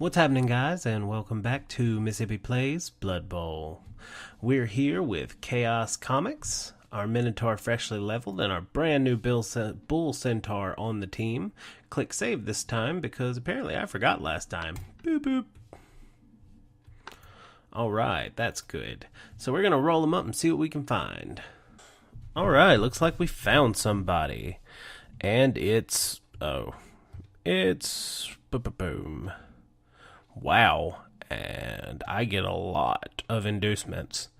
What's happening, guys, and welcome back to Mississippi Plays Blood Bowl. We're here with Chaos Comics, our Minotaur freshly leveled, and our brand new Bull Centaur on the team. Click save this time because apparently I forgot last time. Boop boop. Alright, that's good. So we're going to roll them up and see what we can find. Alright, looks like we found somebody. And it's boom. Wow, and I get a lot of inducements.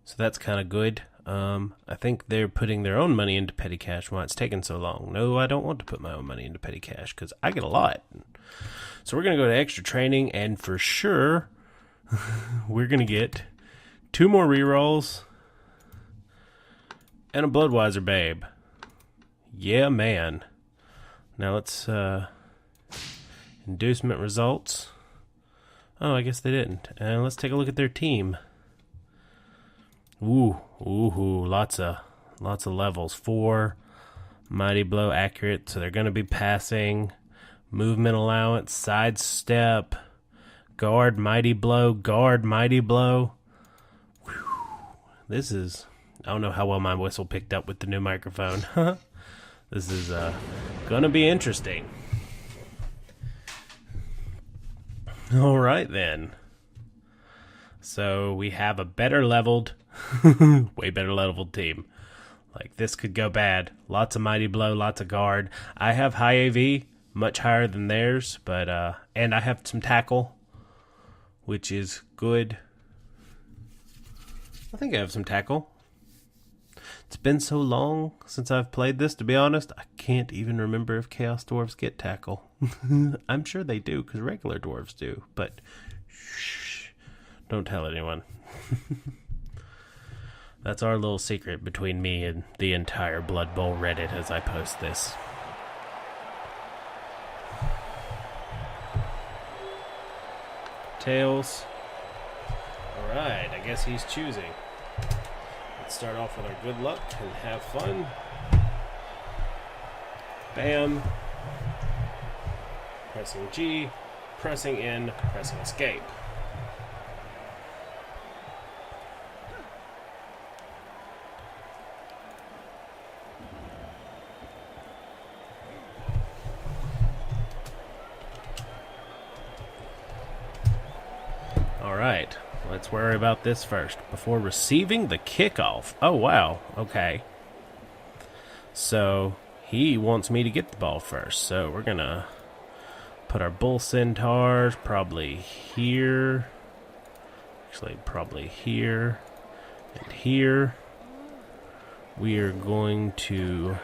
So that's kind of good. I think they're putting their own money into petty cash while it's taking so long. No, I don't want to put my own money into petty cash because I get a lot. So we're going to go to extra training, and for sure, we're going to get 2 more rerolls and a Bloodweiser babe. Yeah, man. Now let's, inducement results. Oh, I guess they didn't. And let's take a look at their team. Ooh, lots of levels. 4, mighty blow accurate, so they're going to be passing. Movement allowance, sidestep, guard, mighty blow, guard, mighty blow. Whew. This is, I don't know how well my whistle picked up with the new microphone. This is gonna be interesting. All right then. So we have a better leveled, way better leveled team. Like this could go bad. Lots of mighty blow, lots of guard. I have high AV, much higher than theirs, but and I have some tackle, which is good. I think I have some tackle. It's been so long since I've played this, to be honest, I can't even remember if Chaos Dwarves get tackle. I'm sure they do, because regular dwarves do, but shh, don't tell anyone. That's our little secret between me and the entire Blood Bowl Reddit as I post this. Tails. Alright, I guess he's choosing. Let's start off with our good luck and have fun. Bam. Pressing G, pressing N, pressing escape. Alright. Let's worry about this first before receiving the kickoff. Oh, wow. Okay. So, he wants me to get the ball first. So, we're going to put our Bull Centaurs probably here. Actually, probably here and here. We are going to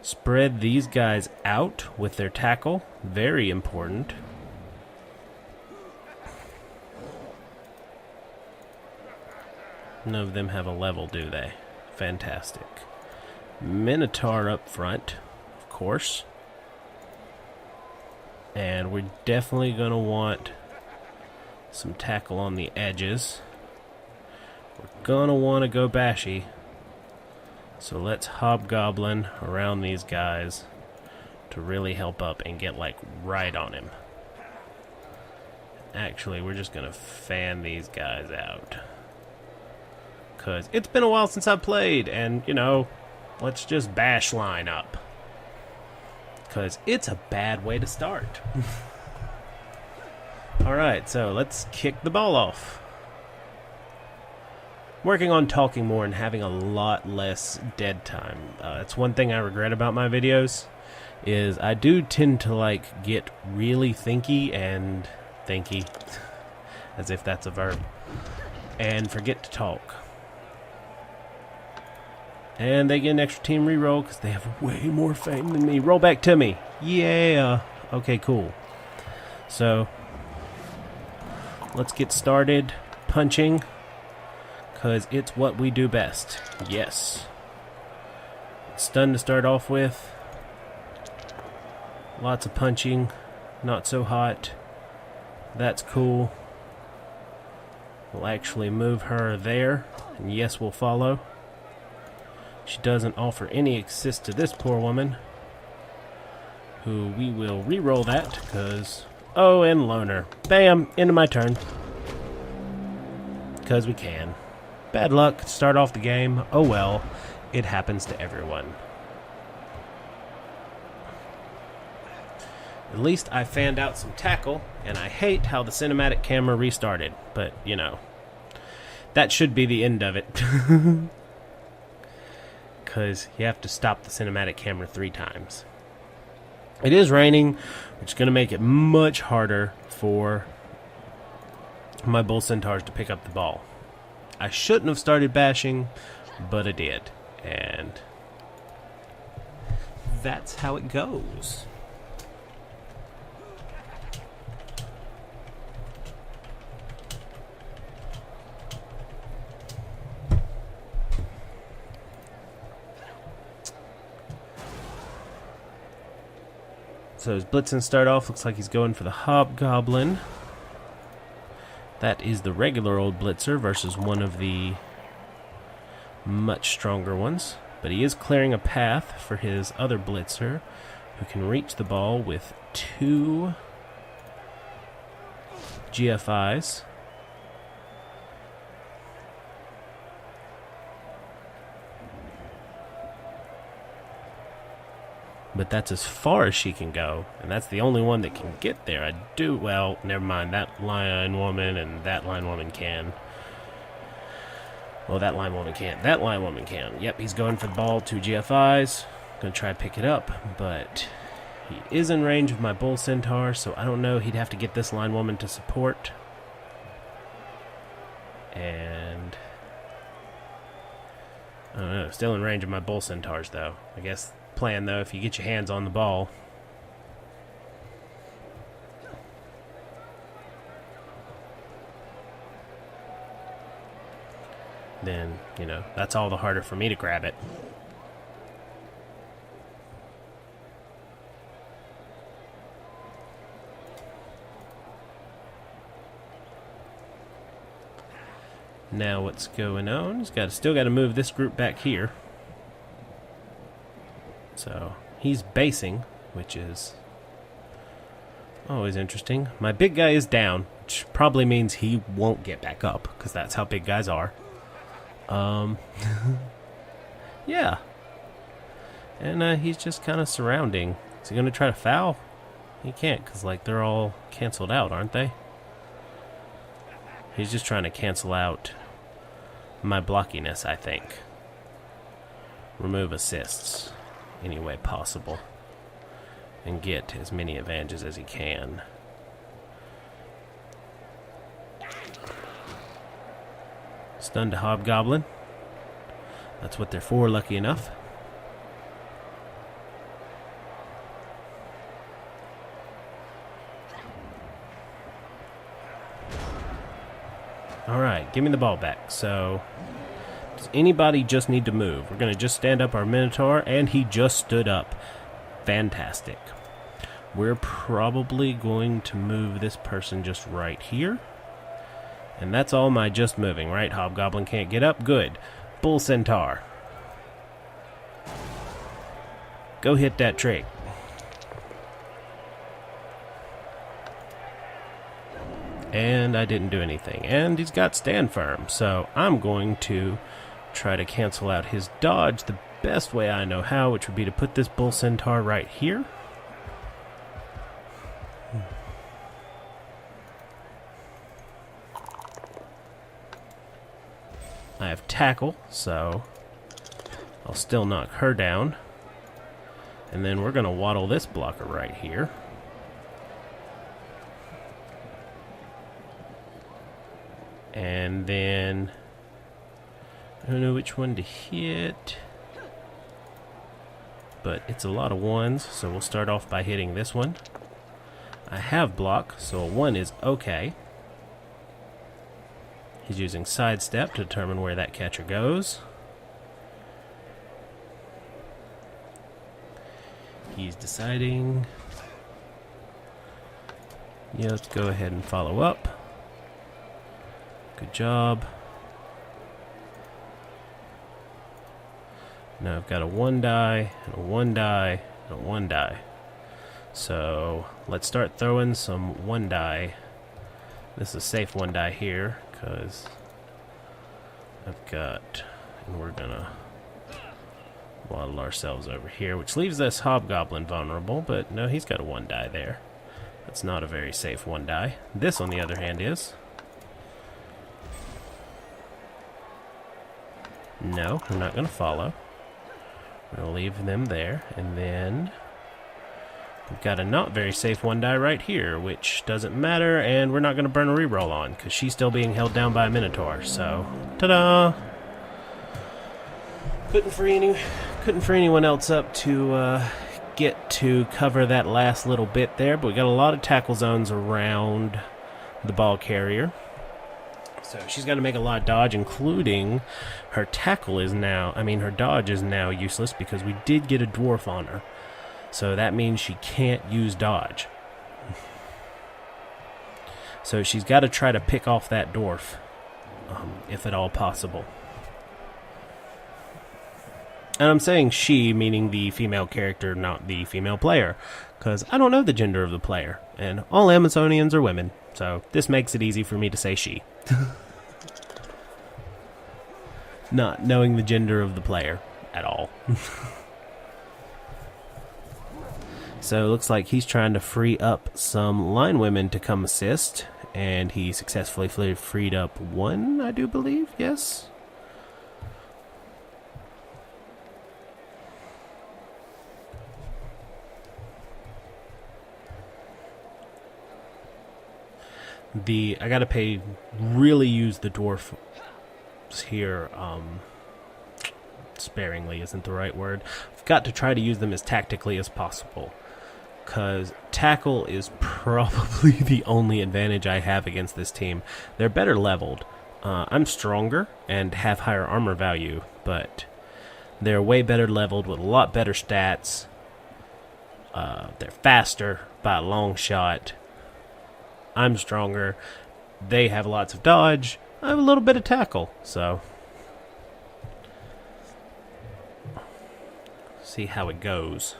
spread these guys out with their tackle. Very important. None of them have a level, do they? Fantastic. Minotaur up front, of course. And we're definitely going to want some tackle on the edges. We're going to want to go bashy. So let's hobgoblin around these guys to really help up and get, like, right on him. Actually, we're just going to fan these guys out. Because it's been a while since I've played, and, you know, let's just bash line up. Because it's a bad way to start. Alright, so let's kick the ball off. Working on talking more and having a lot less dead time. It's one thing I regret about my videos, is I do tend to, like, get really thinky, as if that's a verb, and forget to talk. And they get an extra team reroll because they have way more fame than me. Roll back to me. Yeah. Okay, cool. So, let's get started punching because it's what we do best. Yes. Stun to start off with. Lots of punching. Not so hot. That's cool. We'll actually move her there. And yes, we'll follow. She doesn't offer any assist to this poor woman. who we will re-roll that, because... Oh, and loner. Bam! End of my turn. Because we can. Bad luck to start off the game. Oh well. It happens to everyone. At least I fanned out some tackle, and I hate how the cinematic camera restarted. But, you know, that should be the end of it. Because you have to stop the cinematic camera 3 times. It is raining, which is going to make it much harder for my bull centaurs to pick up the ball. I shouldn't have started bashing, but I did. And that's how it goes. So his blitzing start off, looks like he's going for the hobgoblin. That is the regular old blitzer versus one of the much stronger ones. But he is clearing a path for his other blitzer, who can reach the ball with 2 GFIs. But that's as far as she can go, and that's the only one that can get there. Well, never mind, that line woman and that line woman can. Well, that line woman can't. That line woman can. Yep, he's going for the ball, 2 GFIs. Gonna try to pick it up, but he is in range of my bull centaur, so I don't know. He'd have to get this line woman to support. And I don't know, still in range of my bull centaurs, though. I guess plan, though, if you get your hands on the ball. Then, you know, that's all the harder for me to grab it. Now what's going on? He's still got to move this group back here. So he's basing, which is always interesting. My big guy is down, which probably means he won't get back up, because that's how big guys are. Yeah. And he's just kind of surrounding. Is he going to try to foul? He can't, because like they're all canceled out, aren't they? He's just trying to cancel out my blockiness, I think. Remove assists any way possible and get as many advantages as he can. Stun to hobgoblin. That's what they're for, lucky enough. Alright, give me the ball back. So, does anybody just need to move? We're going to just stand up our Minotaur, and he just stood up. Fantastic. We're probably going to move this person just right here. And that's all my just moving, right? Hobgoblin can't get up. Good. Bull Centaur. Go hit that trick. And I didn't do anything. And he's got stand firm. So I'm going to try to cancel out his dodge the best way I know how, which would be to put this Bull Centaur right here. I have tackle, so I'll still knock her down. And then we're going to waddle this blocker right here. And then I don't know which one to hit, but it's a lot of ones, so we'll start off by hitting this one. I have block, so a 1 is okay. He's using sidestep to determine where that catcher goes. He's deciding. Yeah, let's go ahead and follow up. Good job. Now I've got a 1 die, and a 1 die, and a 1 die. So let's start throwing some 1 die. This is a safe 1 die here, because I've got, and we're gonna waddle ourselves over here, which leaves this hobgoblin vulnerable, but no, he's got a 1 die there. That's not a very safe 1 die. This, on the other hand, is. No, we're not gonna follow. We're gonna leave them there, and then we've got a not very safe 1 die right here, which doesn't matter, and we're not going to burn a reroll on, because she's still being held down by a Minotaur, so, ta-da! Couldn't free anyone else up to get to cover that last little bit there, but we got a lot of tackle zones around the ball carrier. So she's got to make a lot of dodge, including her tackle is now, her dodge is now useless, because we did get a dwarf on her. So that means she can't use dodge. So she's got to try to pick off that dwarf, if at all possible. And I'm saying she, meaning the female character, not the female player, because I don't know the gender of the player, and all Amazonians are women, so this makes it easy for me to say she. Not knowing the gender of the player at all. So it looks like he's trying to free up some line women to come assist, and he successfully freed up 1, I do believe, yes? I gotta really use the dwarf here, sparingly isn't the right word. I've got to try to use them as tactically as possible, because tackle is probably the only advantage I have against this team. They're better leveled. I'm stronger and have higher armor value, but they're way better leveled with a lot better stats. They're faster by a long shot. I'm stronger. They have lots of dodge. I have a little bit of tackle, so see how it goes.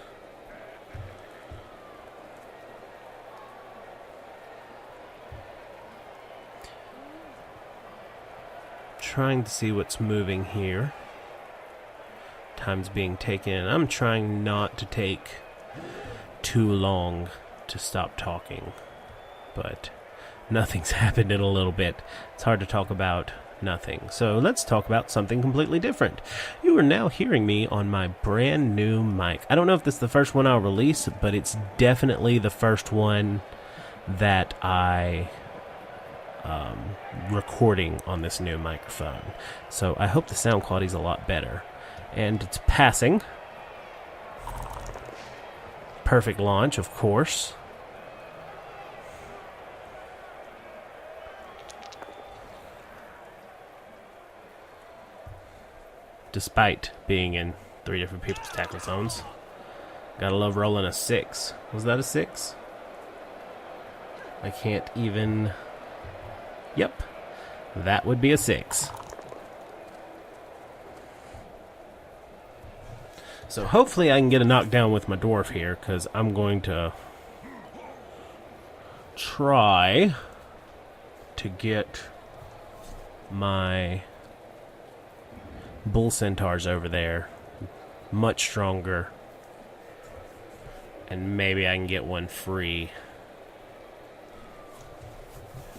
Trying to see what's moving here. Time's being taken. I'm trying not to take too long to stop talking, but nothing's happened in a little bit. It's hard to talk about nothing. So let's talk about something completely different. You are now hearing me on my brand new mic. I don't know if this is the first one I'll release, but it's definitely the first one that I recording on this new microphone. So I hope the sound quality is a lot better. And it's passing. Perfect launch, of course. Despite being in 3 different people's tackle zones. Gotta love rolling a 6. Was that a 6? I can't even... Yep. That would be a 6. So hopefully I can get a knockdown with my dwarf here, because I'm going to try to get my bull centaurs over there much stronger, and maybe I can get one free.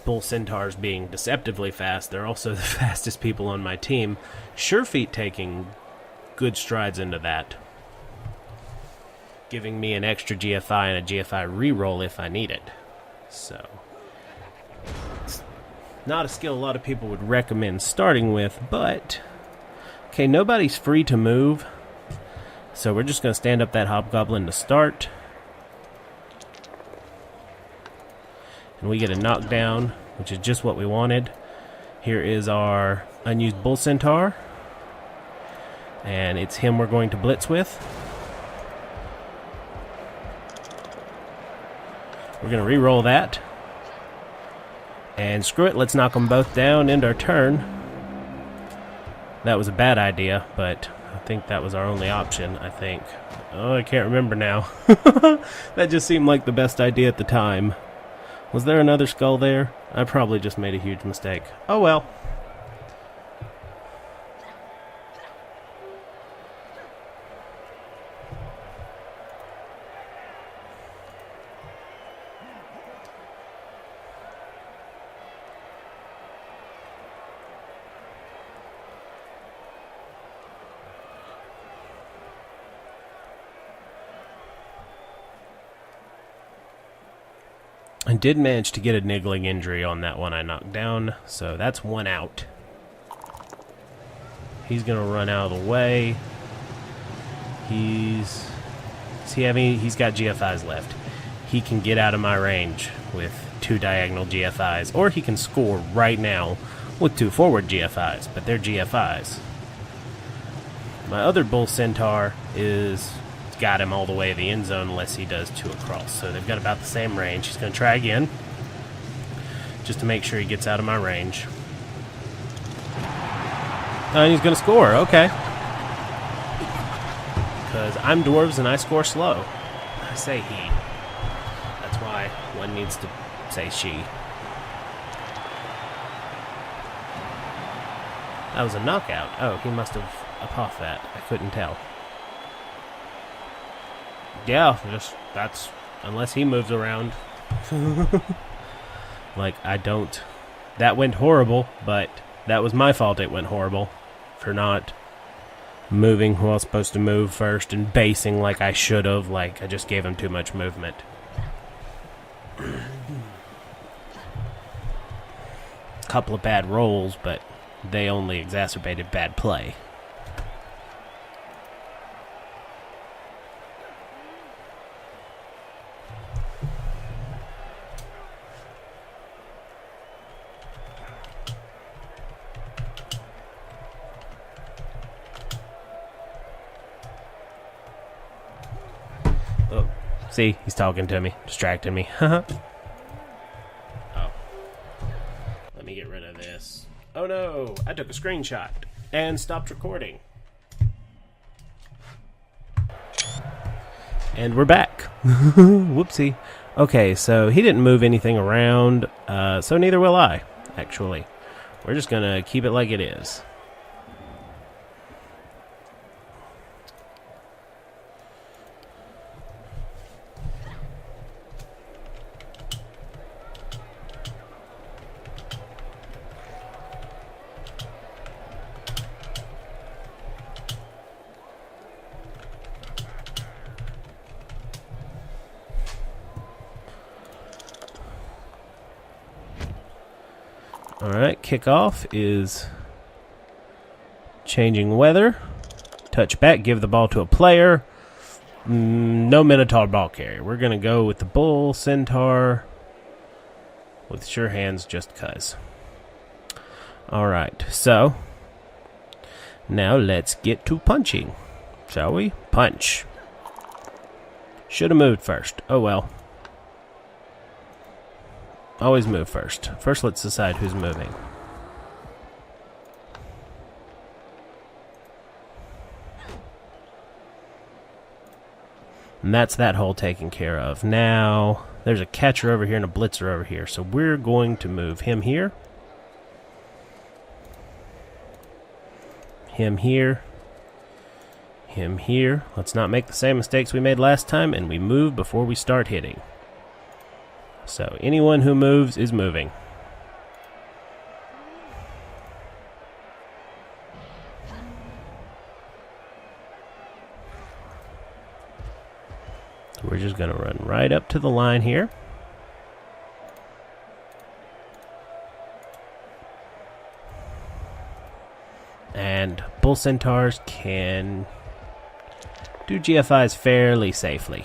Bull centaurs being deceptively fast, they're also the fastest people on my team. Surefeet taking good strides into that, giving me an extra GFI and a GFI reroll if I need it. So it's not a skill a lot of people would recommend starting with, but okay, nobody's free to move, so we're just going to stand up that hobgoblin to start. And we get a knockdown, which is just what we wanted. Here is our unused bull centaur, and it's him we're going to blitz with. We're going to re-roll that. And screw it, let's knock them both down, end our turn. That was a bad idea, but I think that was our only option, I think. Oh, I can't remember now. That just seemed like the best idea at the time. Was there another skull there? I probably just made a huge mistake. Oh well. I did manage to get a niggling injury on that one I knocked down, so that's one out. He's going to run out of the way. He's got GFIs left. He can get out of my range with 2 diagonal GFIs, or he can score right now with 2 forward GFIs, but they're GFIs. My other bull centaur is got him all the way to the end zone unless he does 2 across. So they've got about the same range. He's going to try again just to make sure he gets out of my range. And he's going to score. Okay. Because I'm dwarves and I score slow. I say he. That's why one needs to say she. That was a knockout. Oh, he must have puffed that. I couldn't tell. Yeah, that's unless he moves around. Like, I don't. That went horrible, but that was my fault it went horrible for not moving who I was supposed to move first and basing like I should have. Like, I just gave him too much movement. Couple of bad rolls, but they only exacerbated bad play. Oh, see, he's talking to me, distracting me. Oh. Let me get rid of this. Oh no, I took a screenshot and stopped recording. And we're back. Whoopsie. Okay, so he didn't move anything around, so neither will I, actually. We're just going to keep it like it is. Alright, kickoff is changing weather. Touch back, give the ball to a player. No Minotaur ball carrier. We're going to go with the bull, centaur, with sure hands just cuz. Alright, so now let's get to punching, shall we? Punch. Should have moved first. Oh well. Always move first. First, let's decide who's moving. And that's that hole taken care of. Now, there's a catcher over here and a blitzer over here. So we're going to move him here. Him here. Him here. Let's not make the same mistakes we made last time, and we move before we start hitting. So anyone who moves is moving. We're just going to run right up to the line here. And bull centaurs can do GFIs fairly safely.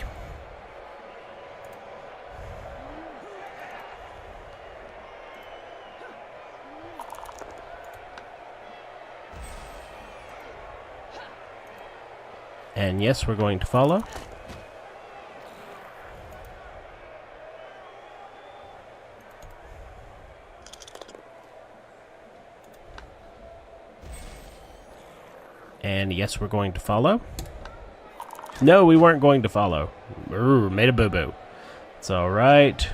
And yes, we're going to follow. And yes, we're going to follow. No, we weren't going to follow. Made a boo-boo. It's alright.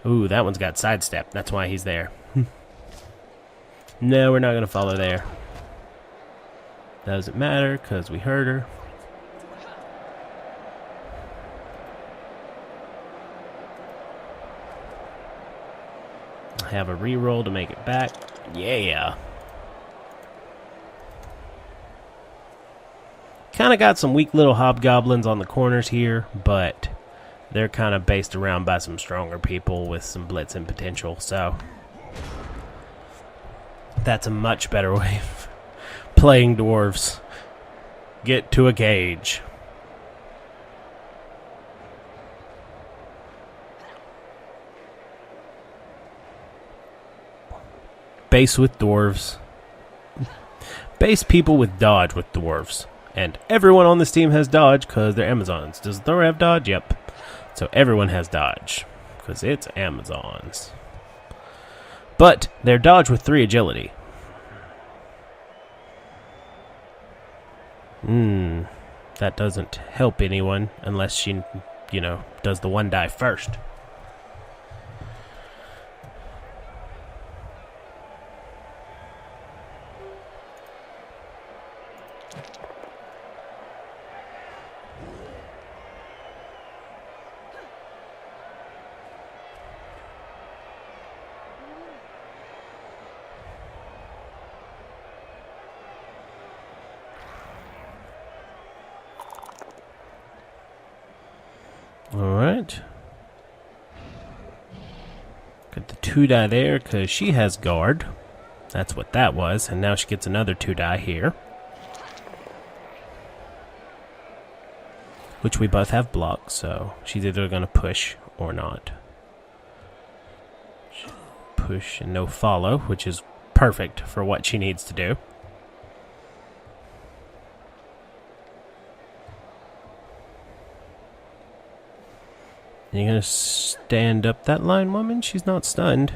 Ooh, that one's got sidestep. That's why he's there. No, we're not going to follow there. Doesn't matter, because we heard her. Have a reroll to make it back. Yeah. Kind of got some weak little hobgoblins on the corners here, but they're kind of based around by some stronger people with some blitzing potential, so that's a much better way of playing dwarves. Get to a cage. Base with dwarves. Base people with dodge with dwarves. And everyone on this team has dodge because they're Amazons. Does Thor have dodge? Yep. So everyone has dodge because it's Amazons. But they're dodge with 3 agility. That doesn't help anyone unless she, does the 1 die first. Alright. Got the 2 die there because she has guard. That's what that was. And now she gets another 2 die here. Which we both have blocked, so she's either going to push or not. Push and no follow, which is perfect for what she needs to do. You're going to stand up that line, woman? She's not stunned.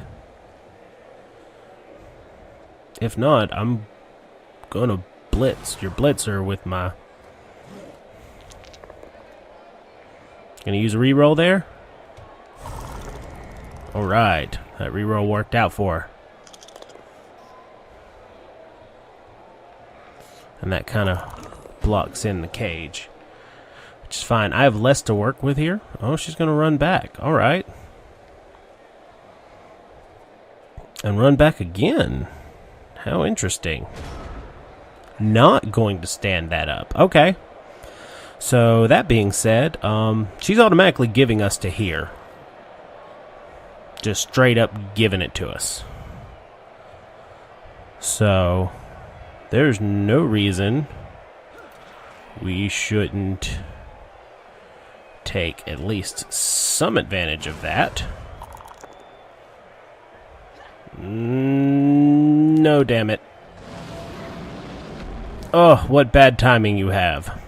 If not, I'm going to blitz your blitzer with my... Going to use a reroll there? Alright. That reroll worked out for her. And that kind of blocks in the cage. Which is fine. I have less to work with here. Oh, she's going to run back. All right. And run back again. How interesting. Not going to stand that up. Okay. So, that being said, she's automatically giving us to here. Just straight up giving it to us. So, there's no reason we shouldn't take at least some advantage of that. No, damn it. Oh, what bad timing you have.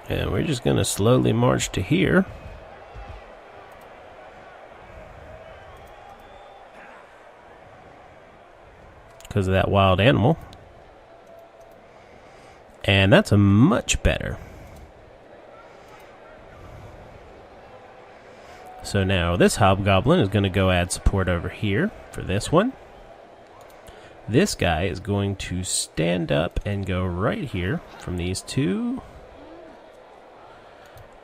And we're just going to slowly march to here. Because of that wild animal. And that's a much better. So now this hobgoblin is going to go add support over here for this one. This guy is going to stand up and go right here from these two.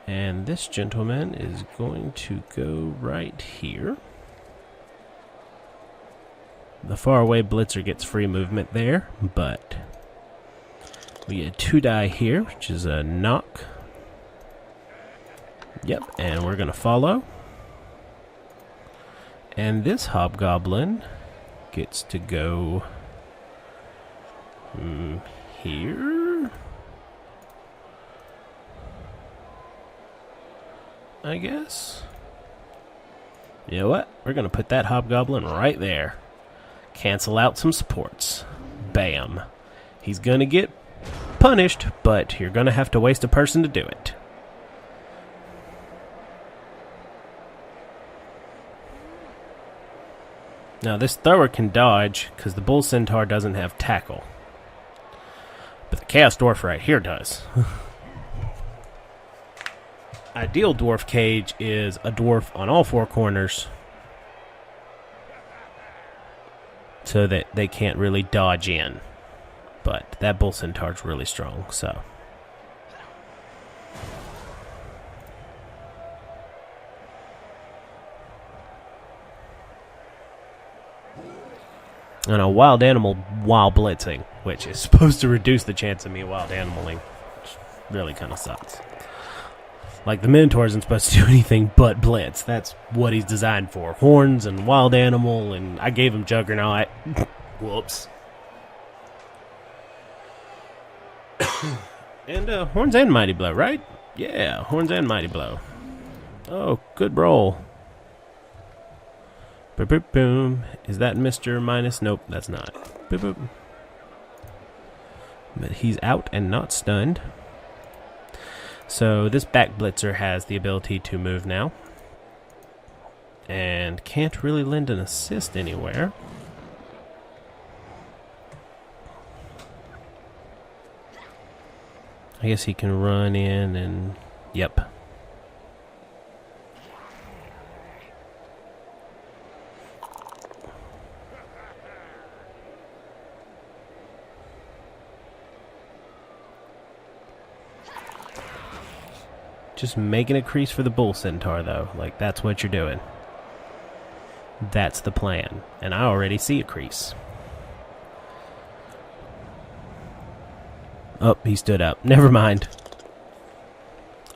And this gentleman is going to go right here. The faraway blitzer gets free movement there, but we get 2 die here, which is a knock. Yep, and we're going to follow. And this hobgoblin gets to go Here? I guess. You know what? We're going to put that hobgoblin right there. Cancel out some supports. Bam. He's going to get punished, but you're going to have to waste a person to do it. Now this thrower can dodge because the bull centaur doesn't have tackle. But the chaos dwarf right here does. Ideal dwarf cage is a dwarf on all four corners so that they can't really dodge in. But that bull centaur's really strong, so. And a wild animal while blitzing, which is supposed to reduce the chance of me wild animaling, which really kind of sucks. Like, the Minotaur isn't supposed to do anything but blitz. That's what he's designed for. Horns and wild animal, and I gave him Juggernaut. Whoops. And Horns and Mighty Blow, right? Yeah, Horns and Mighty Blow. Oh, good roll. Boop, boop, boom. Is that Mr. Minus? Nope, that's not. Boop, boop. But he's out and not stunned. So this back blitzer has the ability to move now. And can't really lend an assist anywhere. I guess he can run in and... Yep. Just making a crease for the bull centaur, though. Like, that's what you're doing. That's the plan. And I already see a crease. Oh, he stood up. Never mind.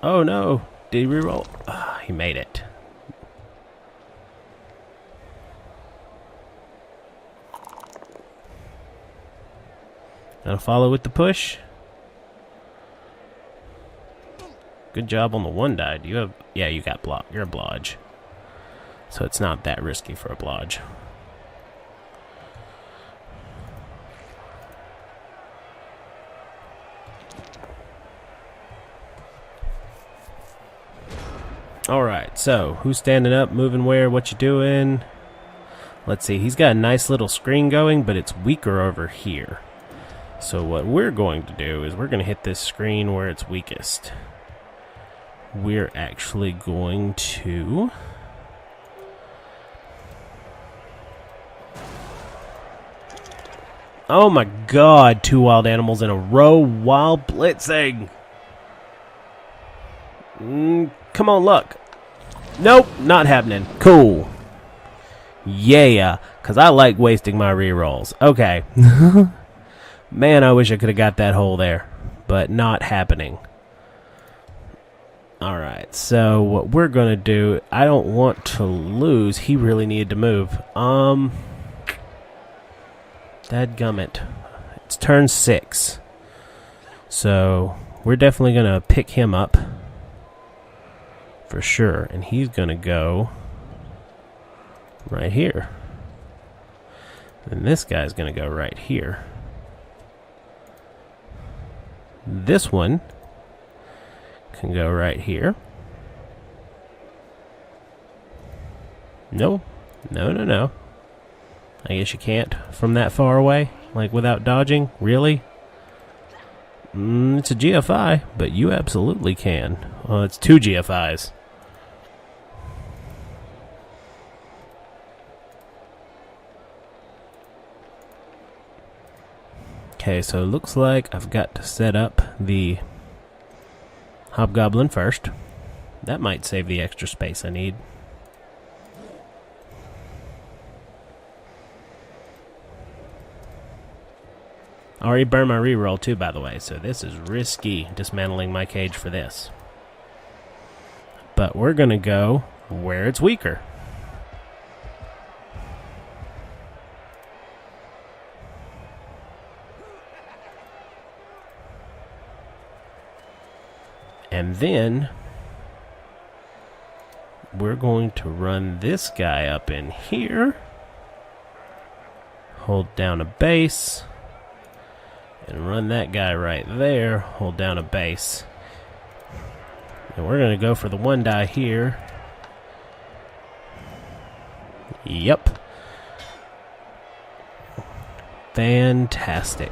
Oh, no. Did he reroll? Oh, he made it. Gonna follow with the push. Good job on the one die. Do you have... Yeah, you got block. You're a blodge. So it's not that risky for a blodge. Alright, so who's standing up, moving where, what you doing? Let's see, he's got a nice little screen going, but it's weaker over here. So what we're going to do is we're going to hit this screen where it's weakest. We're actually going to... Oh my god, 2 wild animals in a row while blitzing! Come on, luck. Nope, not happening. Cool. Yeah, because I like wasting my rerolls. Okay. Man, I wish I could have got that hole there, but not happening. Alright, so what we're going to do, I don't want to lose. He really needed to move. Dadgummit. It's turn 6. So, we're definitely going to pick him up. For sure. And he's going to go right here. And this guy's going to go right here. This one can go right here. No. No. I guess you can't from that far away, like without dodging. Really? It's a GFI, but you absolutely can. Well, it's 2 GFIs. Okay, so it looks like I've got to set up the hobgoblin first. That might save the extra space I need. I already burned my reroll too, by the way, so this is risky dismantling my cage for this. But we're going to go where it's weaker. And then we're going to run this guy up in here. Hold down a base. And run that guy right there. Hold down a base. And we're going to go for the 1 die here. Yep. Fantastic.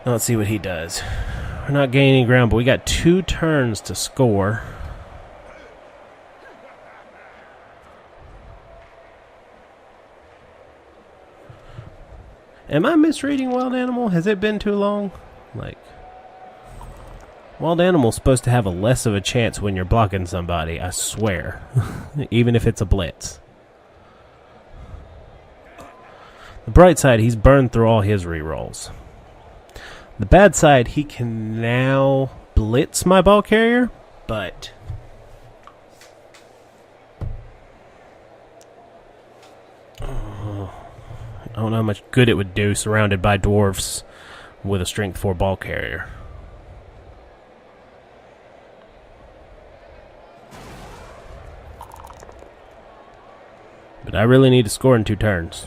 Now let's see what he does. We're not gaining ground, but we got 2 turns to score. Am I misreading Wild Animal? Has it been too long? Like, Wild Animal's supposed to have a less of a chance when you're blocking somebody, I swear. Even if it's a blitz. The bright side, he's burned through all his rerolls. The bad side, he can now blitz my ball carrier, but I don't know how much good it would do surrounded by dwarfs with a strength 4 ball carrier. But I really need to score in 2 turns.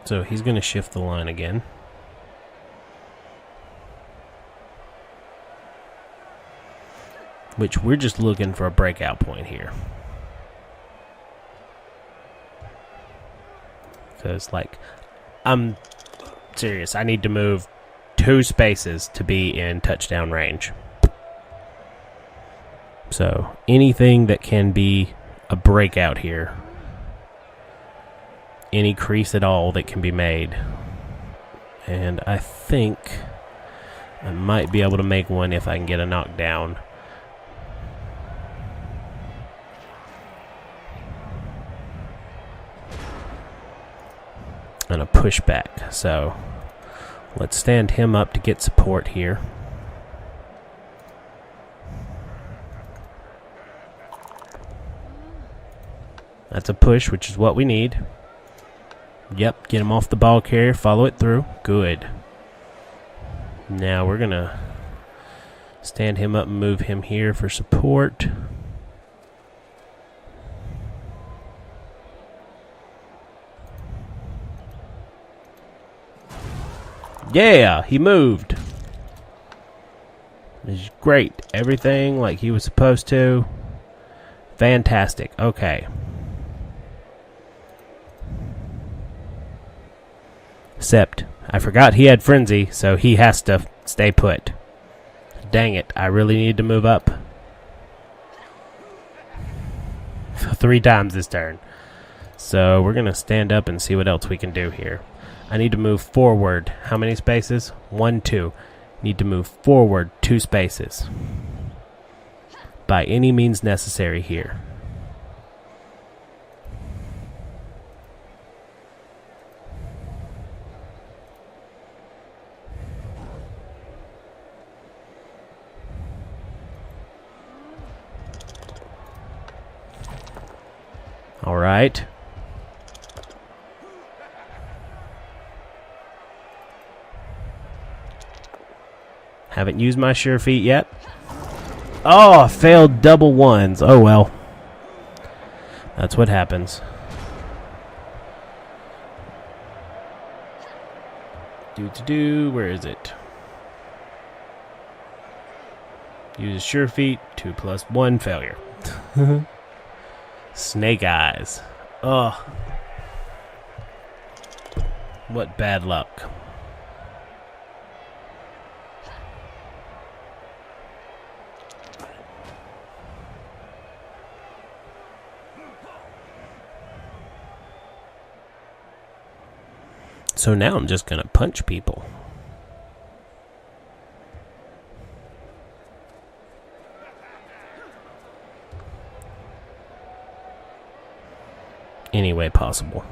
So he's going to shift the line again. Which we're just looking for a breakout point here. Because, like, I'm serious. I need to move 2 spaces to be in touchdown range. So anything that can be a breakout here. Any crease at all that can be made. And I think I might be able to make one if I can get a knockdown. And a pushback. So let's stand him up to get support here. That's a push, which is what we need. Yep, get him off the ball carrier, follow it through. Good. Now we're going to stand him up and move him here for support. Yeah, he moved. It's great. Everything like he was supposed to. Fantastic. Okay. Except, I forgot he had Frenzy, so he has to stay put. Dang it, I really need to move up. 3 times this turn. So we're going to stand up and see what else we can do here. I need to move forward. How many spaces? 1, 2. Need to move forward 2 spaces. By any means necessary here. All right. Haven't used my sure feet yet. Oh, I failed double ones. Oh, well. That's what happens. Where is it? Use sure feet. 2 + 1 failure. Snake eyes. Ugh. What bad luck. So now I'm just going to punch people. any way possible.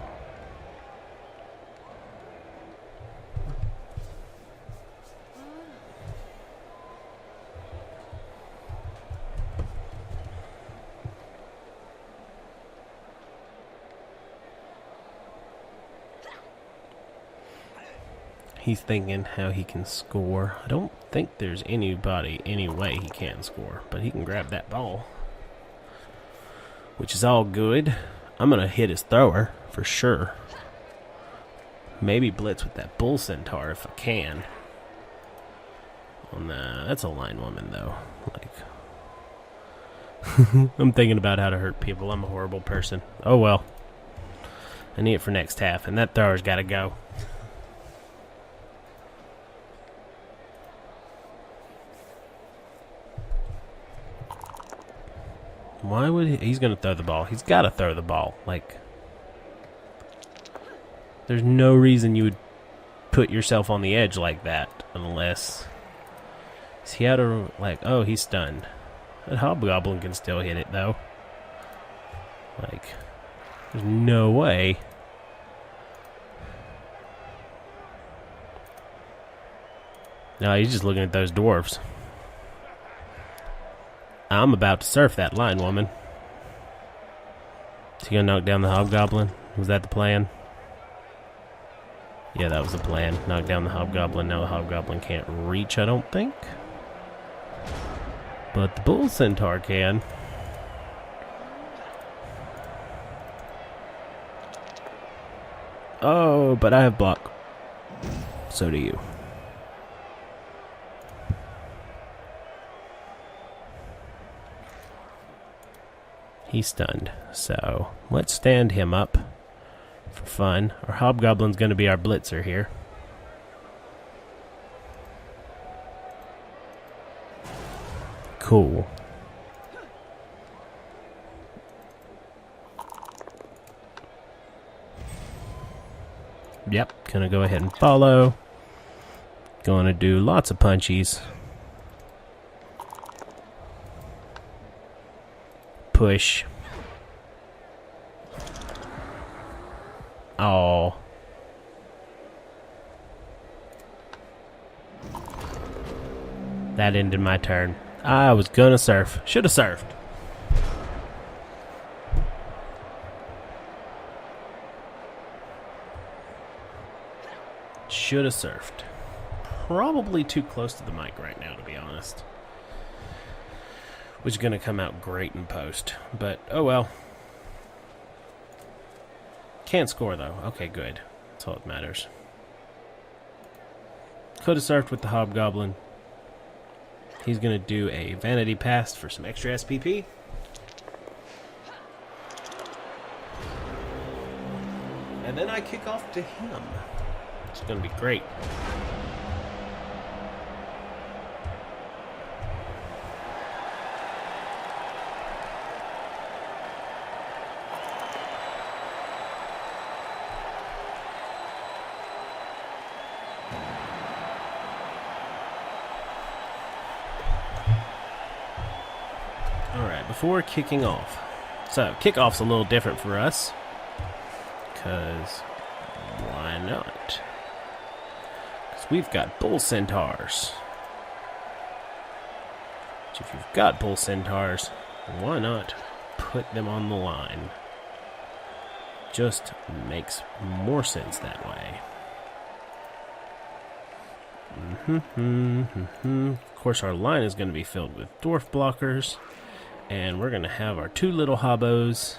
He's thinking how he can score. I don't think there's any way he can score, but he can grab that ball, which is all good. I'm going to hit his thrower for sure. Maybe blitz with that bull centaur if I can. Oh, nah, that's a line woman, though. Like, I'm thinking about how to hurt people. I'm a horrible person. Oh, well. I need it for next half, and that thrower's got to go. Why would he? He's going to throw the ball. He's got to throw the ball. Like, there's no reason you would put yourself on the edge like that unless... Is he out of... Like, oh, he's stunned. That hobgoblin can still hit it, though. Like, there's no way. No, he's just looking at those dwarves. I'm about to surf that line woman. Is he going to knock down the hobgoblin? Was that the plan? Yeah, that was the plan. Knock down the hobgoblin. Now the hobgoblin can't reach, I don't think. But the bull centaur can. Oh, but I have block. So do you. He's stunned, so let's stand him up for fun. Our hobgoblin's going to be our blitzer here. Cool. Yep, gonna go ahead and follow. Gonna do lots of punchies. Push. Oh. That ended my turn. I was gonna surf. Should have surfed. Should have surfed. Probably too close to the mic right now, to be honest. Which is going to come out great in post. But, oh well. Can't score, though. Okay, good. That's all that matters. Could have surfed with the hobgoblin. He's going to do a vanity pass for some extra SPP. And then I kick off to him. It's going to be great. Alright, before kicking off. So, kickoff's a little different for us. Because, why not? Because we've got bull centaurs. Which if you've got bull centaurs, why not put them on the line? Just makes more sense that way. Of course, our line is going to be filled with dwarf blockers. And we're going to have our two little hobos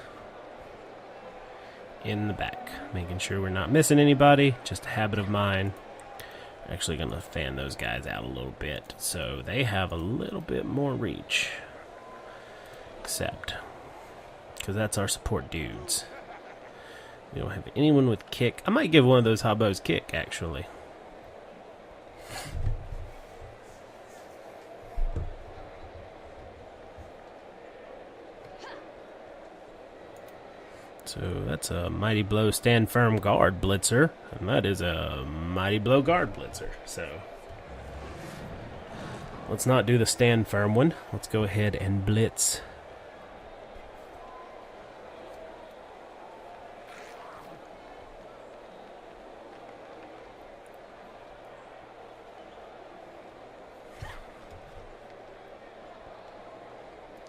in the back. Making sure we're not missing anybody. Just a habit of mine. Actually going to fan those guys out a little bit so they have a little bit more reach. Except, because that's our support dudes. We don't have anyone with kick. I might give one of those hobos kick, actually. So that's a Mighty Blow Stand Firm Guard Blitzer, and that is a Mighty Blow Guard Blitzer. So let's not do the Stand Firm one. Let's go ahead and blitz.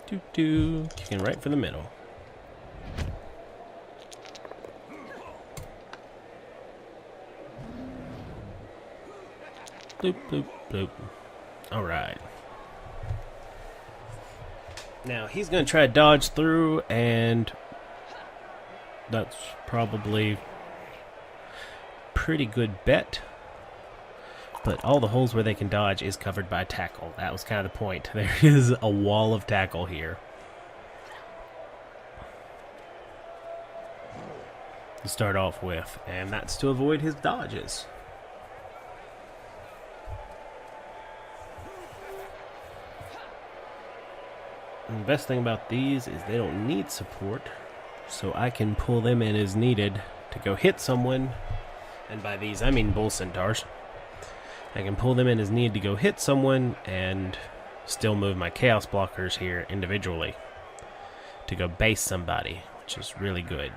Doo-doo. Kicking right for the middle. Bloop, bloop, bloop. Alright. Now, he's going to try to dodge through, and that's probably pretty good bet. But all the holes where they can dodge is covered by tackle. That was kind of the point. There is a wall of tackle here. To start off with, and that's to avoid his dodges. And the best thing about these is they don't need support, so I can pull them in as needed to go hit someone, and by these I mean bull centaurs. I can pull them in as needed to go hit someone and still move my chaos blockers here individually to go base somebody, which is really good.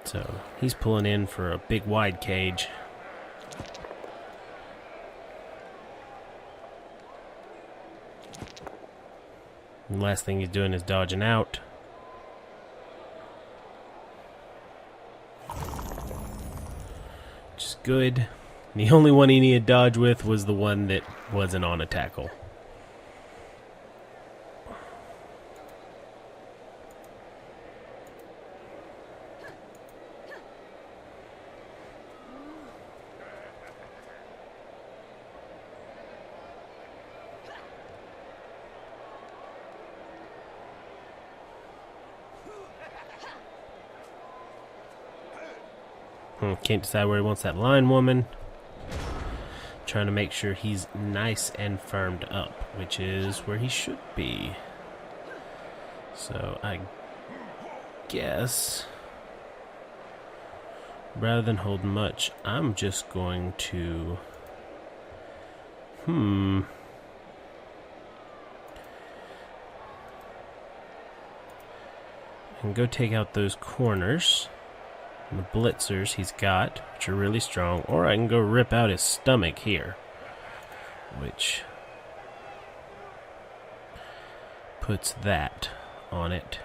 So he's pulling in for a big wide cage. And the last thing he's doing is dodging out. Which is good. The only one he needed to dodge with was the one that wasn't on a tackle. Can't decide where he wants that line woman. Trying to make sure he's nice and firmed up, which is where he should be. So I guess rather than hold much, I'm just going to and go take out those corners. And the blitzers he's got, which are really strong, or I can go rip out his stomach here, which puts that on it.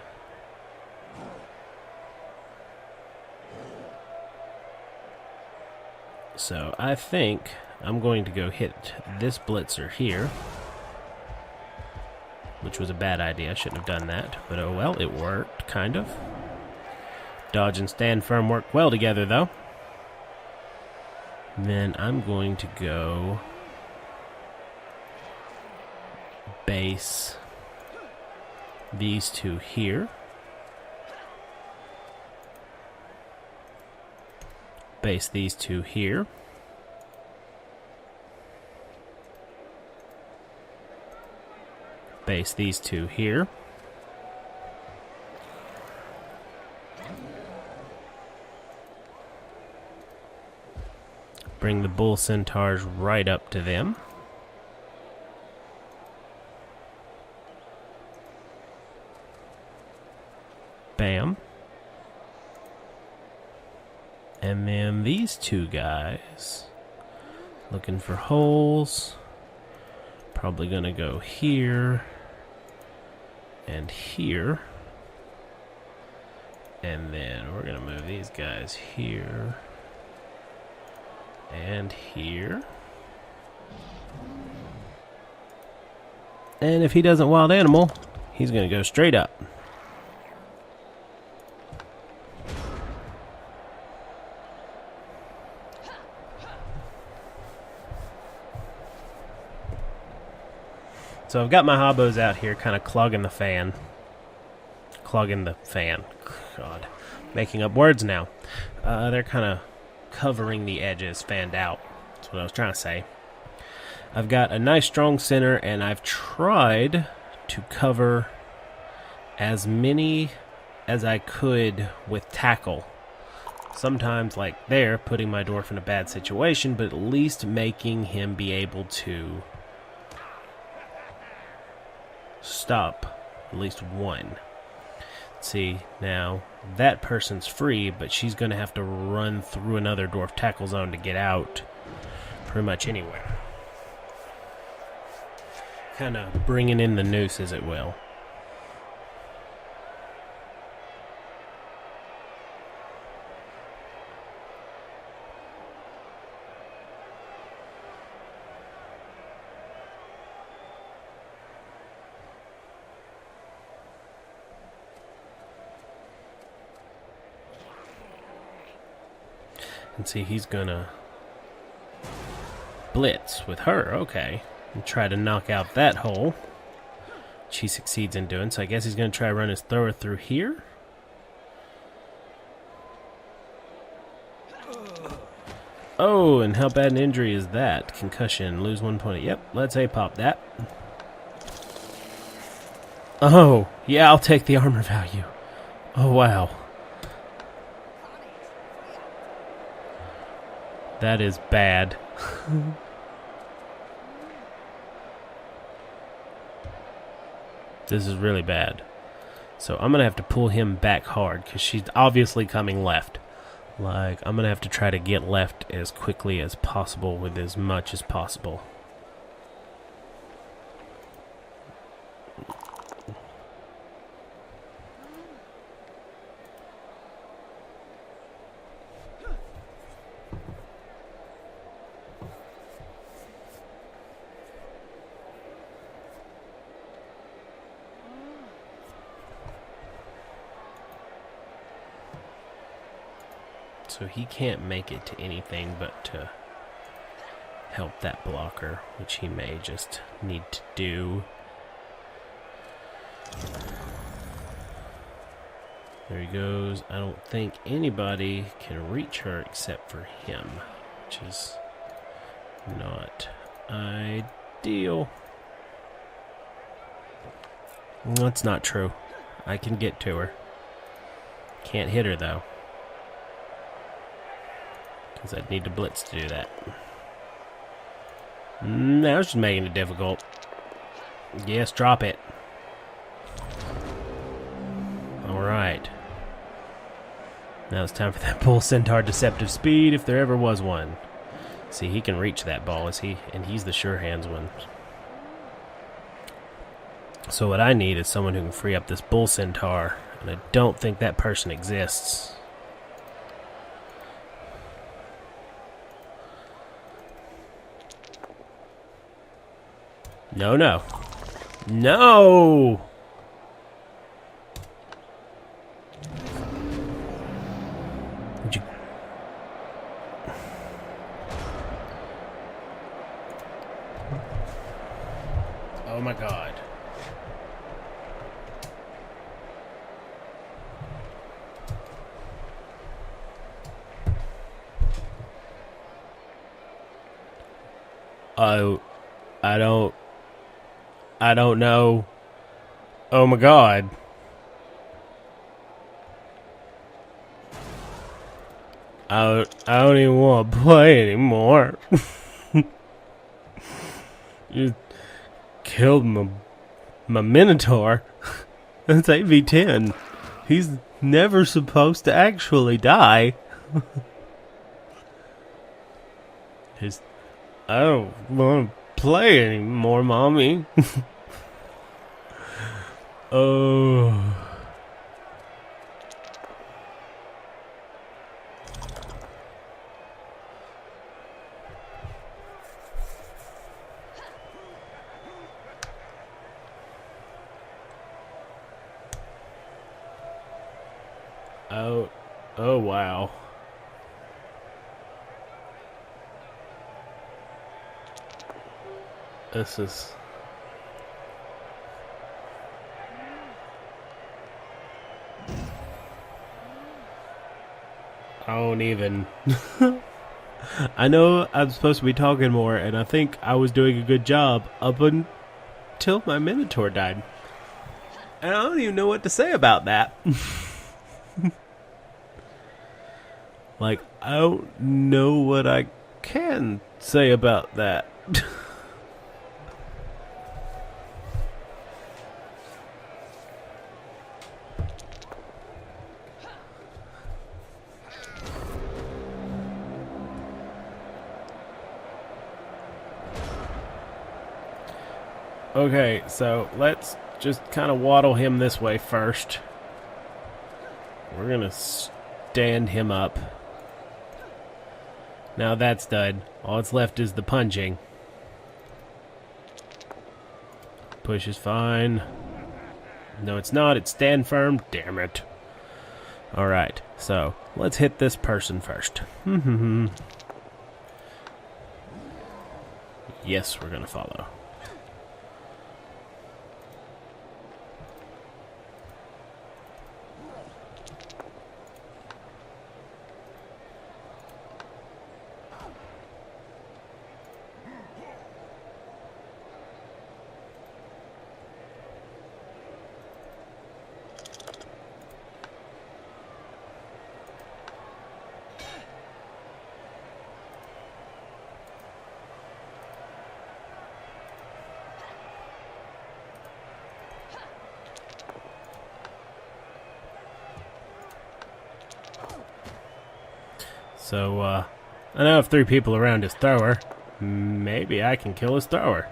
So I think I'm going to go hit this blitzer here, which was a bad idea. I shouldn't have done that, but oh well, it worked, kind of. Dodge and stand firm work well together, though. Then I'm going to go base these two here. Base these two here. Base these two here. Bring the bull centaurs right up to them. Bam. And then these two guys looking for holes. Probably gonna go here and here. And then we're gonna move these guys here and here. And if he doesn't wild animal, he's going to go straight up. So I've got my hobos out here kind of clogging the fan. God. Making up words now. They're kind of covering the edges, fanned out. That's what I was trying to say. I've got a nice strong center, and I've tried to cover as many as I could with tackle. Sometimes, like there, putting my dwarf in a bad situation, but at least making him be able to stop at least one. See, now that person's free, but she's going to have to run through another dwarf tackle zone to get out. pretty much anywhere. Kind of bringing in the noose, as it will. And see, he's gonna blitz with her, okay. And try to knock out that hole. Which he succeeds in doing, so I guess he's gonna try to run his thrower through here. Oh, and how bad an injury is that? Concussion, lose 1 point. Yep, let's A-pop that. Oh, yeah, I'll take the armor value. Oh, wow. That is bad. This is really bad. So I'm going to have to pull him back hard because she's obviously coming left. Like, I'm going to have to try to get left as quickly as possible with as much as possible. So he can't make it to anything but to help that blocker, which he may just need to do. There he goes. I don't think anybody can reach her except for him, which is not ideal. That's not true. I can get to her. Can't hit her, though. Because I'd need to blitz to do that. Now it's just making it difficult. Yes, drop it. Alright. Now it's time for that Bull Centaur Deceptive Speed, if there ever was one. See, he can reach that ball, is he? And he's the sure hands one. So what I need is someone who can free up this Bull Centaur. And I don't think that person exists. No, no. No! Would you... Oh my god. I don't know. Oh my god. I don't even want to play anymore. You killed my Minotaur. That's 8v10. He's never supposed to actually die. I don't want to play anymore, Mommy. Oh. Oh, wow. This is... I don't even... I know I'm supposed to be talking more, and I think I was doing a good job up until my Minotaur died. And I don't even know what to say about that. Like, I don't know what I can say about that. Okay, so let's just kind of waddle him this way first. We're gonna stand him up. Now that's done. All that's left is the punching. Push is fine. No, it's not. It's stand firm. Damn it. Alright, so let's hit this person first. Yes, we're gonna follow. So, I know if 3 people around his thrower, maybe I can kill his thrower.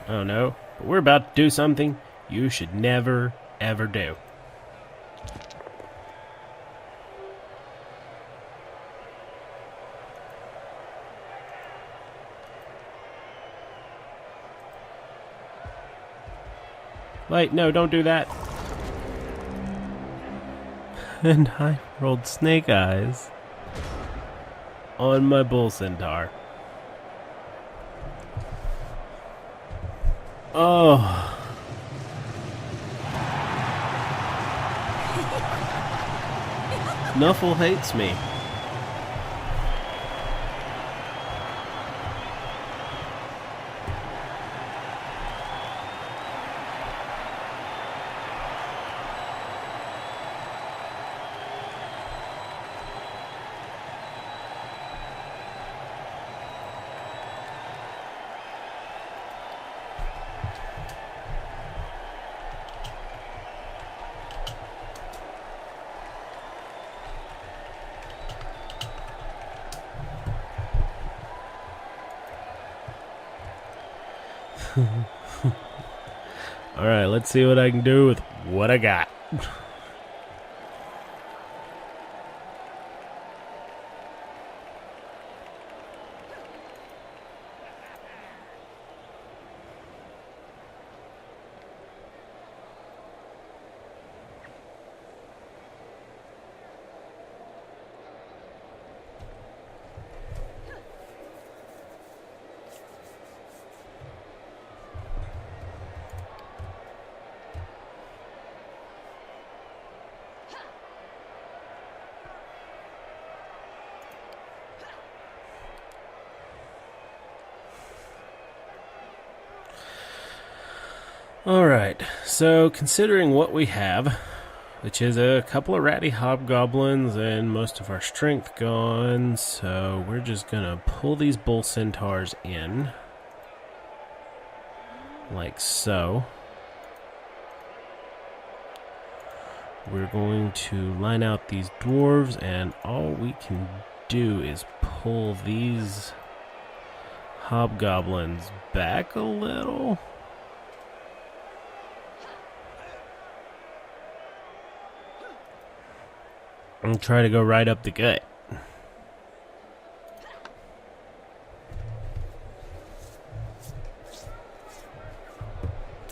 I don't know, but we're about to do something you should never, ever do. Wait, no, don't do that. And I rolled snake eyes on my bull centaur. Oh. Nuffle hates me. Alright, let's see what I can do with what I got. Alright, so considering what we have, which is a couple of ratty hobgoblins and most of our strength gone, so we're just gonna pull these bull centaurs in. Like so. We're going to line out these dwarves, and all we can do is pull these hobgoblins back a little. And try to go right up the gut.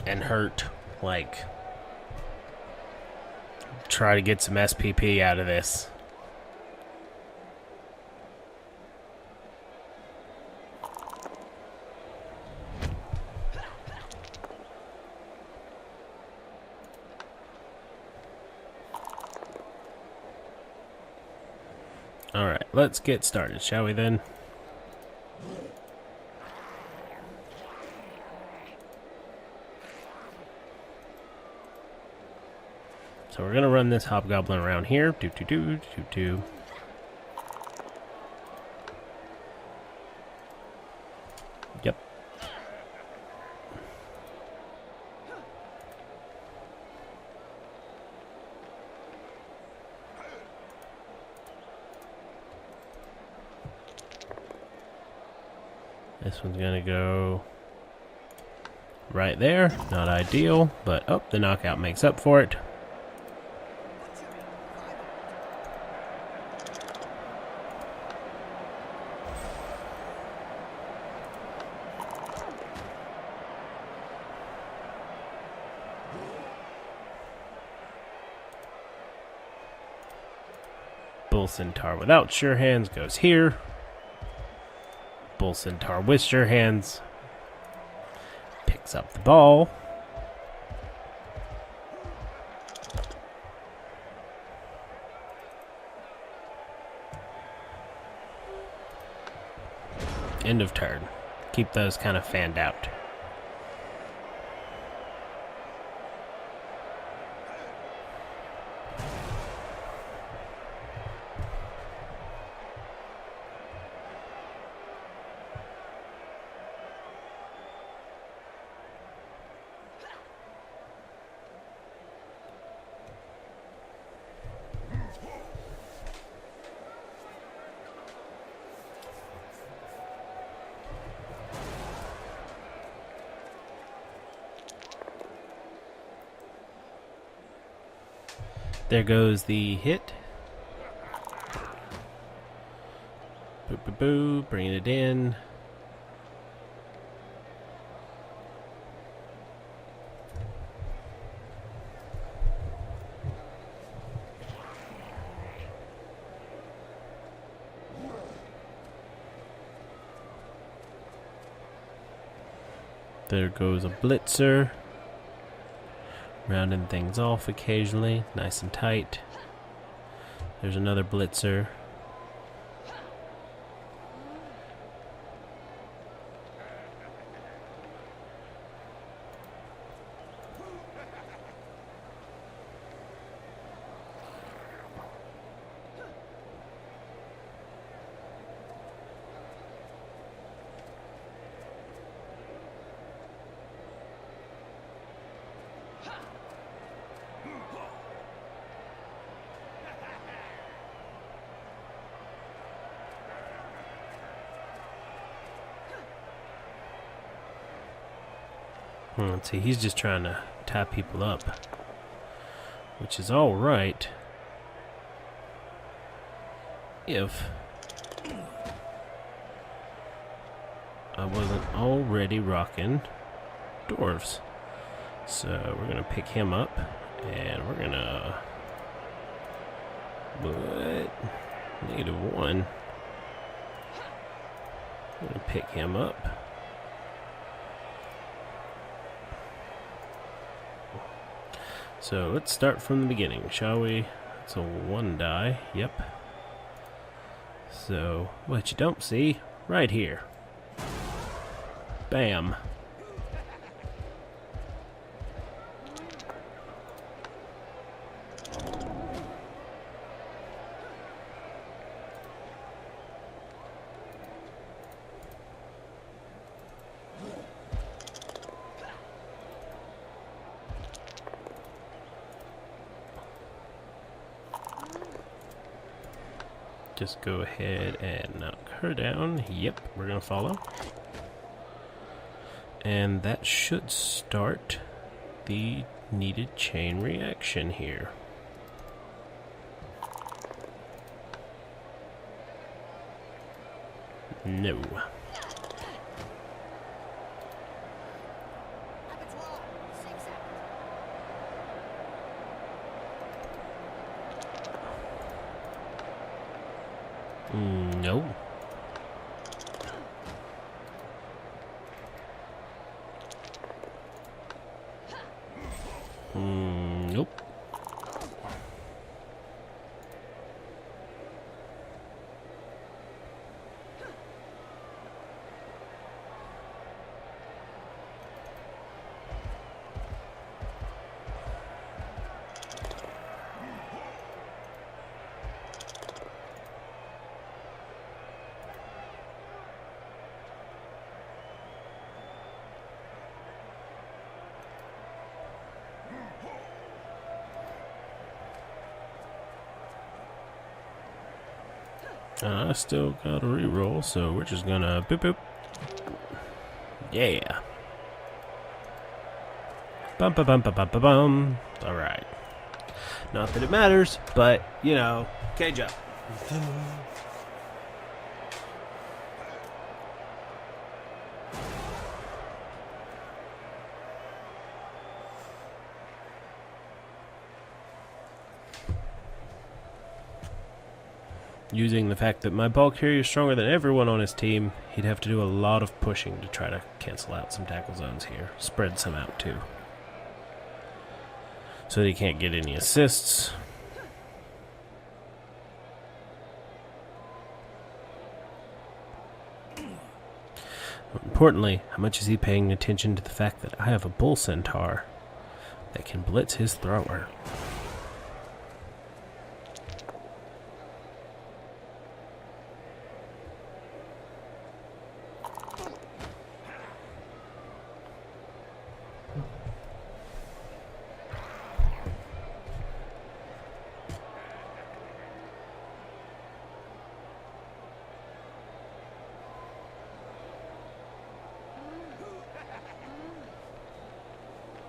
And hurt, like, try to get some SPP out of this. Alright, let's get started, shall we then? So we're gonna run this hobgoblin around here. Do. Yep. This one's gonna go right there. Not ideal, but oh, the knockout makes up for it. Bull Centaur without sure hands goes here. Bull Centaur with sure hands picks up the ball. End of turn. Keep those kind of fanned out. There goes the hit. Boo, boo, boo, bringing it in. There goes a blitzer. Rounding things off occasionally, nice and tight. There's another blitzer. Let's see, he's just trying to tie people up, which is all right if I wasn't already rocking dwarves. So we're gonna pick him up, and we're gonna -1. I'm gonna pick him up. So let's start from the beginning, shall we? It's a 1 die, yep. So, what you don't see, right here. Bam. Just go ahead and knock her down. Yep, we're gonna follow. And that should start the needed chain reaction here. No. No. Nope. I still got a reroll, so we're just gonna boop boop. Yeah. Bum ba bum ba bum ba bum. Alright. Not that it matters, but, you know, cage up. Using the fact that my ball carrier is stronger than everyone on his team, he'd have to do a lot of pushing to try to cancel out some tackle zones here. Spread some out too. So that he can't get any assists. Importantly, how much is he paying attention to the fact that I have a bull centaur that can blitz his thrower?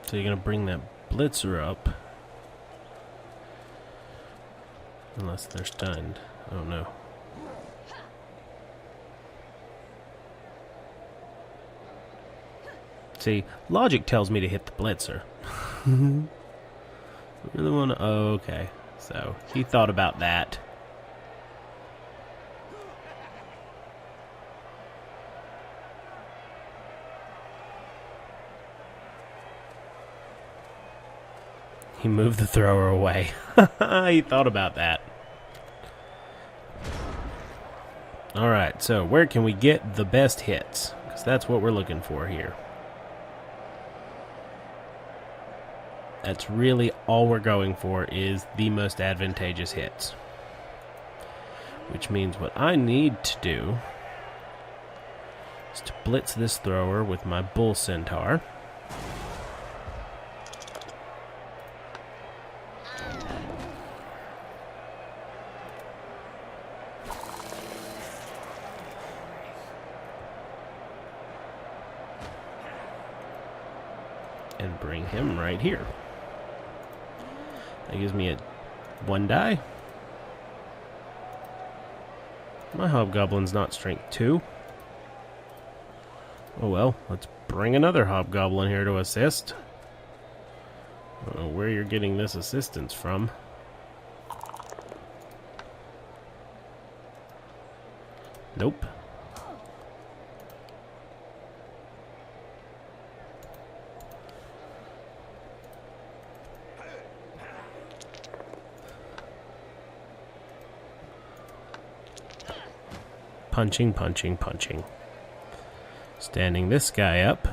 So you're going to bring that blitzer up. Unless they're stunned. I don't know. See, logic tells me to hit the blitzer. I really want to... Oh, okay. So, he thought about that. He moved the thrower away. He thought about that. Alright, so where can we get the best hits? Because that's what we're looking for here. That's really all we're going for, is the most advantageous hits. Which means what I need to do is to blitz this thrower with my bull centaur. And bring him right here. That gives me a 1 die. My hobgoblin's not strength 2. Oh well, let's bring another hobgoblin here to assist. I don't know where you're getting this assistance from. Nope. Punching, punching, punching. Standing this guy up.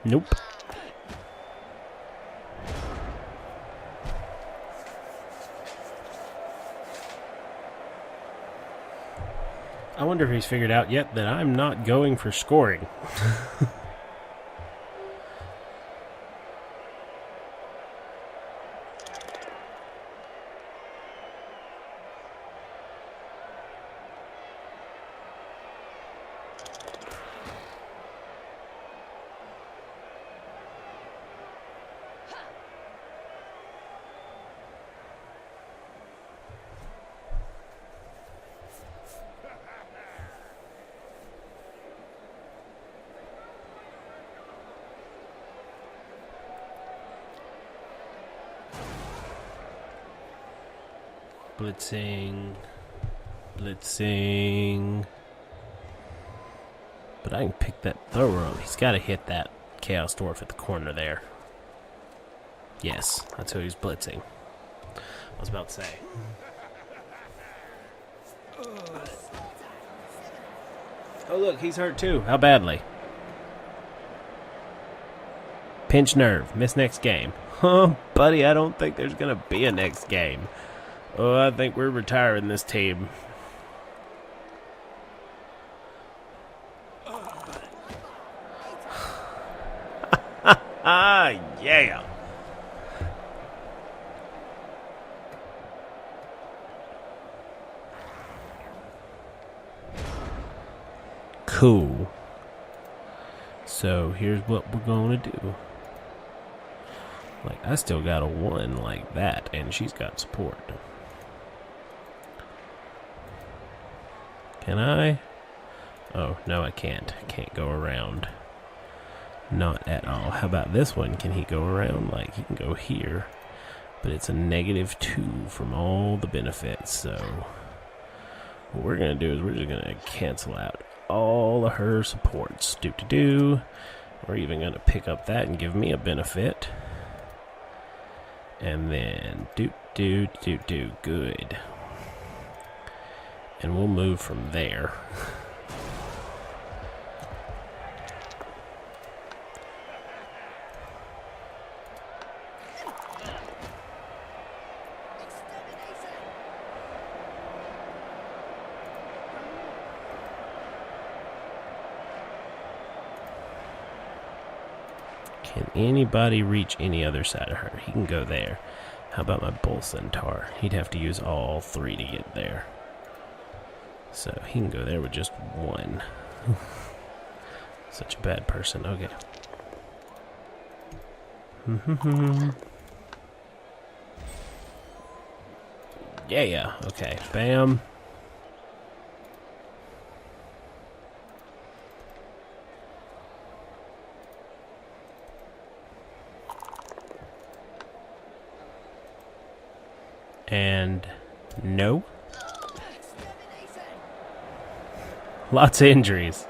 Nope. I wonder if he's figured out yet that I'm not going for scoring. Blitzing. Blitzing. But I can pick that thrower up. He's got to hit that Chaos Dwarf at the corner there. Yes, that's who he's blitzing. I was about to say. Oh, look, he's hurt too. How badly? Pinch nerve. Miss next game. Huh, buddy, I don't think there's going to be a next game. Oh, I think we're retiring this team. Ah, yeah. Cool. So here's what we're gonna do. Like, I still got a 1 like that, and she's got support. Can I? Oh, no, I can't. I can't go around. Not at all. How about this one? Can he go around? Like, he can go here. But it's a -2 from all the benefits, so what we're going to do is we're just going to cancel out all of her supports. Do. We're even going to pick up that and give me a benefit. And then do. Good. And we'll move from there. Can anybody reach any other side of her? He can go there. How about my bull centaur? He'd have to use all 3 to get there. So he can go there with just 1. Such a bad person. Okay. Yeah. Okay. Bam. And no. Lots of injuries.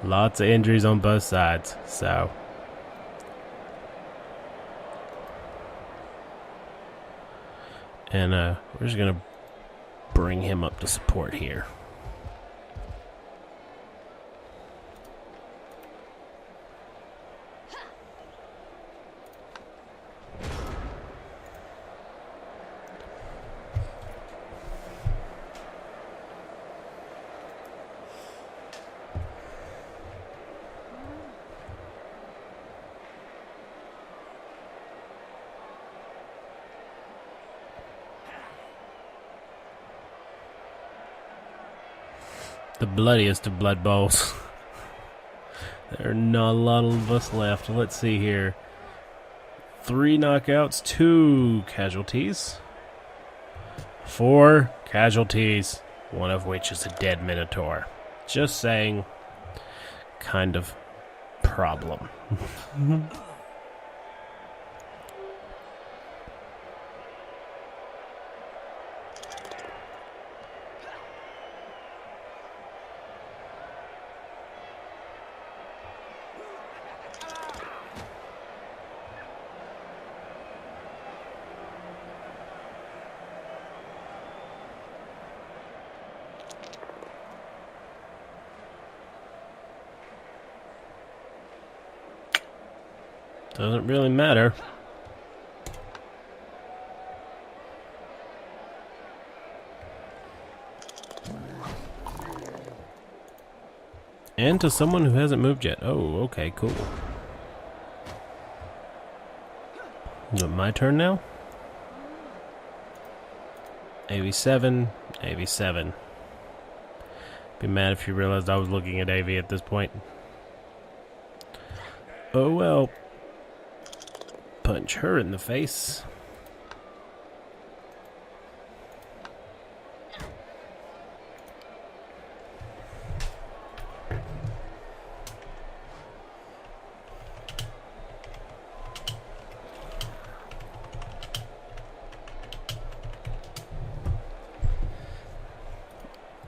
Lots of injuries on both sides. So. And we're just going to bring him up to support here. The bloodiest of blood bowls. There are not a lot of us left. Let's see here. 3 knockouts, 2 casualties. 4 casualties, one of which is a dead minotaur. Just saying, kind of problem. Doesn't really matter. And to someone who hasn't moved yet. Oh, okay, cool. Is it my turn now? AV7, AV7. Be mad if you realized I was looking at AV at this point. Oh well. Punch her in the face.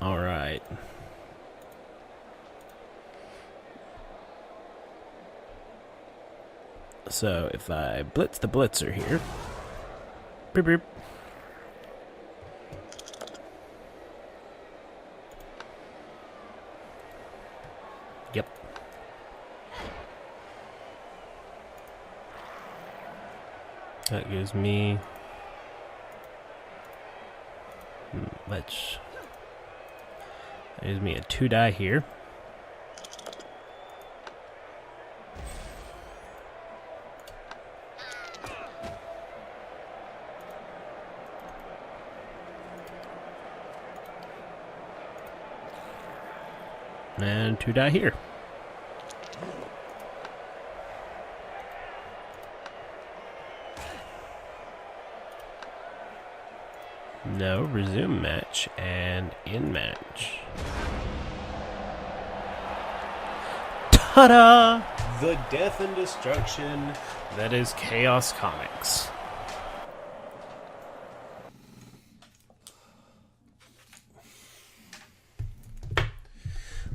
All right. So if I blitz the blitzer here. Beep, beep. Yep. That gives me... that gives me a 2 die here. And 2 die here. No, resume match and in match. Ta-da! The death and destruction that is Chaos Comics.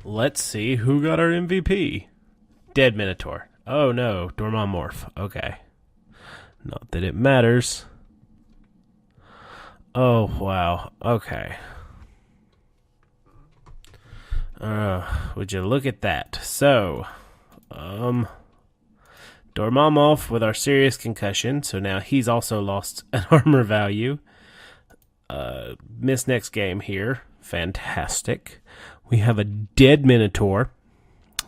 Let's see who got our MVP. Dead Minotaur. Oh no, Dormamorph. Okay. Not that it matters. Oh, wow. Okay. Would you look at that? So, Dormammuoth with our serious concussion, so now he's also lost an armor value. Miss next game here. Fantastic. We have a dead Minotaur,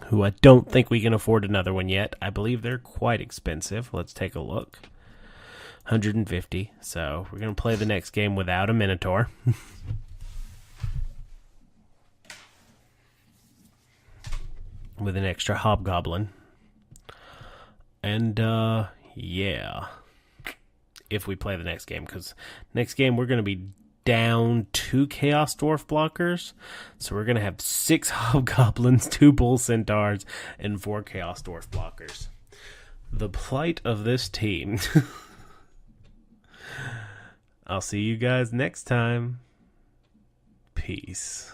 who I don't think we can afford another one yet. I believe they're quite expensive. Let's take a look. 150. So we're going to play the next game without a Minotaur. With an extra Hobgoblin. And, yeah. If we play the next game, because next game we're going to be down 2 Chaos Dwarf blockers. So we're going to have 6 Hobgoblins, 2 Bull Centaurs, and 4 Chaos Dwarf blockers. The plight of this team. I'll see you guys next time. Peace.